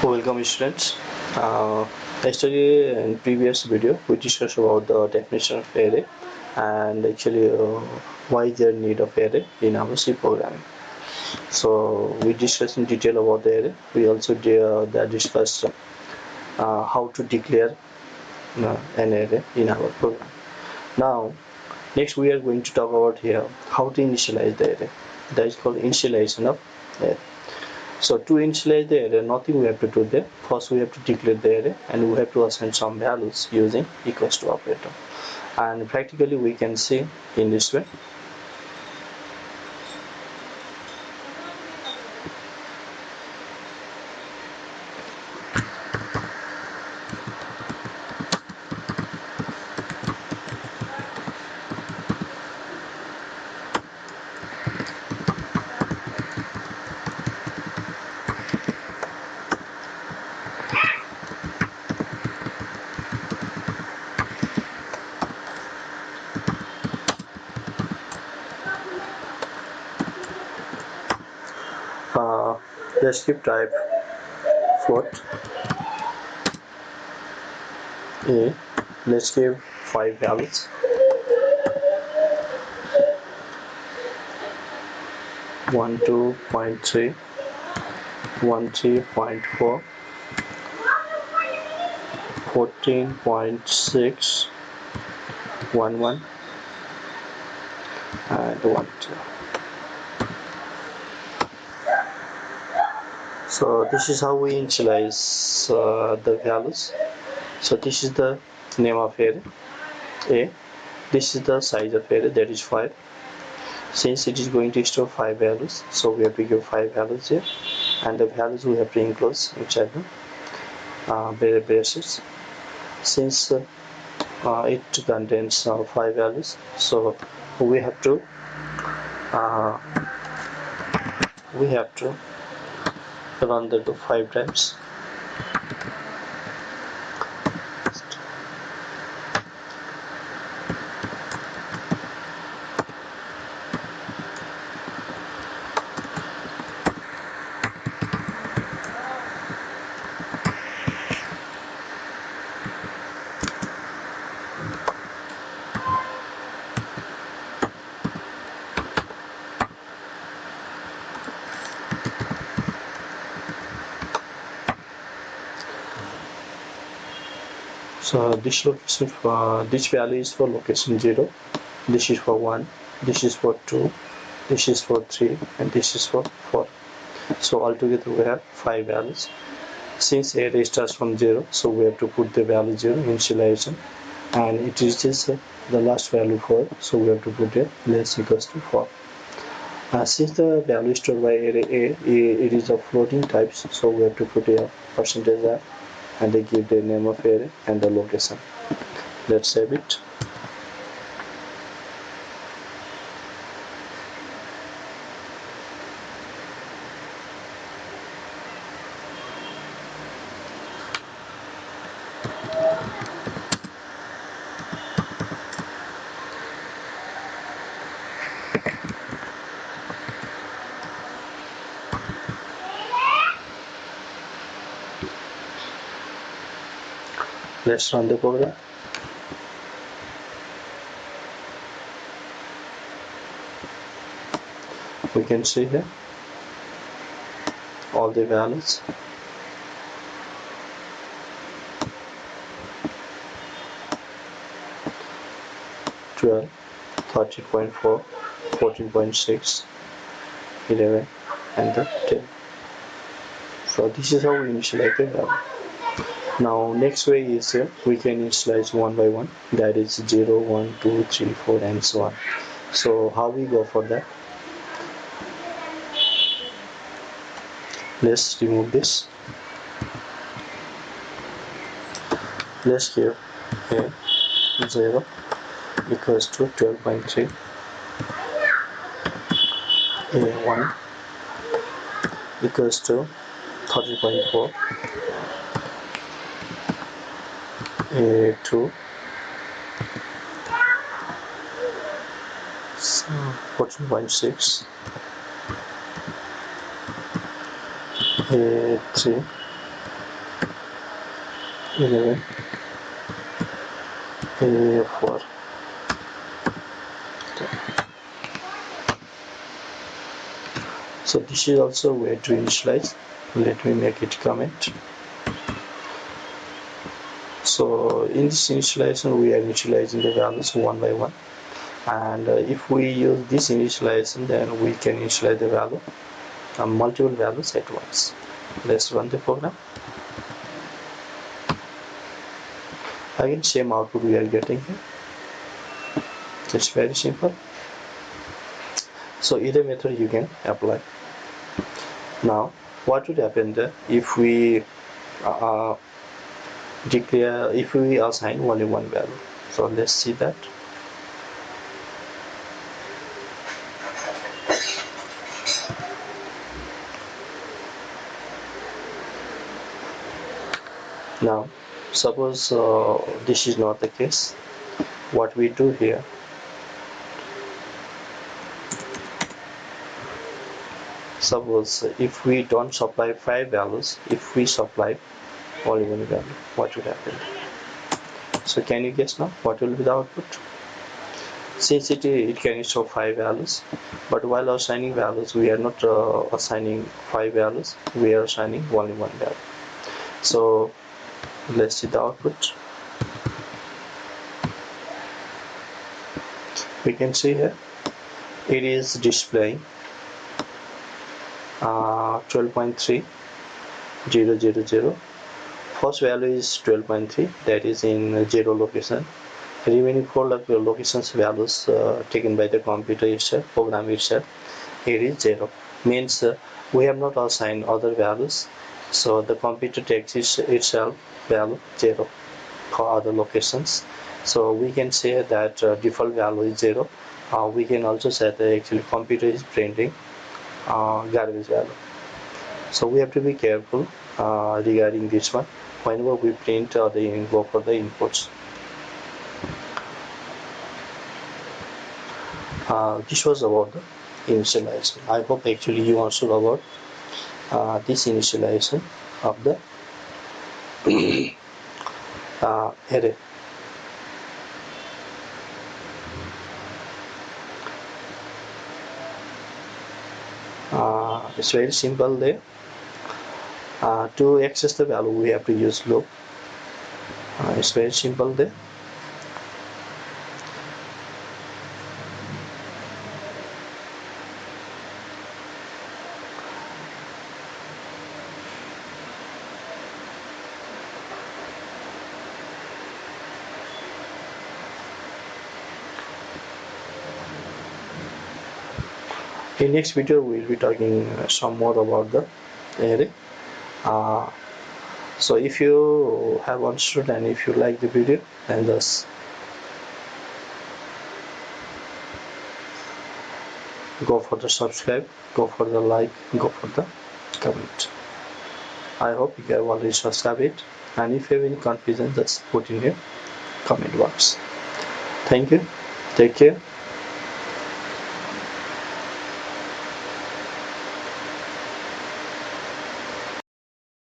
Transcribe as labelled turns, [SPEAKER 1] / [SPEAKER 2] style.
[SPEAKER 1] Welcome students. Yesterday in previous video we discussed about the definition of array and actually why there need of array in our C programming. So we discussed in detail about the array. We also discussed how to declare an array in our program. Now next we are going to talk about here how to initialize the array. That is called initialization of array. So to initialize the array, nothing we have to do there. First we have to declare the array and we have to assign some values using equals to operator. And practically we can see in this way. Let's keep type float a. Let's give 5 values. 12.3, 13.4, 14.6, 11, and 12. So this is how we initialize the values. So this is the name of array A. This is the size of array, that is 5. Since it is going to store 5 values, so we have to give 5 values here, and the values we have to enclose inside the braces. Since it contains 5 values, so we have to run the 5 times. So this location this value is for location 0, this is for 1, this is for 2, this is for 3, and this is for 4. So altogether we have 5 values. Since array starts from 0, so we have to put the value 0 initialization, and it reaches the last value 4, so we have to put a less equals to 4. Since the value stored by array A, it is of floating types, so we have to put a percentage R, and they give the name of array and the location. Let's save it. Let's run the program. We can see here all the values. (12), 13.4, 14.6, 11, and the 10. So this is how we initialize the value. Now next way is we can initialize one by one, that is 0, 1, 2, 3, 4, and so on. So how we go for that? Let's remove this. Let's give a 0 equals to 12.3, a 1 equals to 30.4, a 2 14.6, a 3 11 A4. So this is also a way to initialize. Let me make it comment. So in this initialization we are initializing the values one by one, and if we use this initialization, then we can initialize the value multiple values at once. Let's run the program. Again, same output we are getting here. It's very simple. So either method you can apply. Now what would happen there if we if we assign only one value? So let's see that. Now suppose this is not the case. What we do here, suppose if we don't supply 5 values, if we supply only one value, what would happen? So can you guess now what will be the output? Since it can show 5 values, but while assigning values we are not assigning 5 values, we are assigning only one value. So let's see the output. We can see here it is displaying 12.3000. First value is 12.3, that is in 0 location. Remaining 4 locations values taken by the computer itself, program itself, it is 0. Means we have not assigned other values, so the computer takes itself value 0 for other locations. So we can say that default value is 0. We can also say that actually computer is printing garbage value. So we have to be careful regarding this one whenever we print or go for the inputs. This was about the initialization. I hope actually you understood about this initialization of the array. It's very simple there. To access the value we have to use loop. It's very simple there. In next video we will be talking some more about the array. So if you have understood and if you like the video, then just go for the subscribe, go for the like, go for the comment. I hope you have already subscribed it, and if you have any confusion, just put in your comment box. Thank you, take care.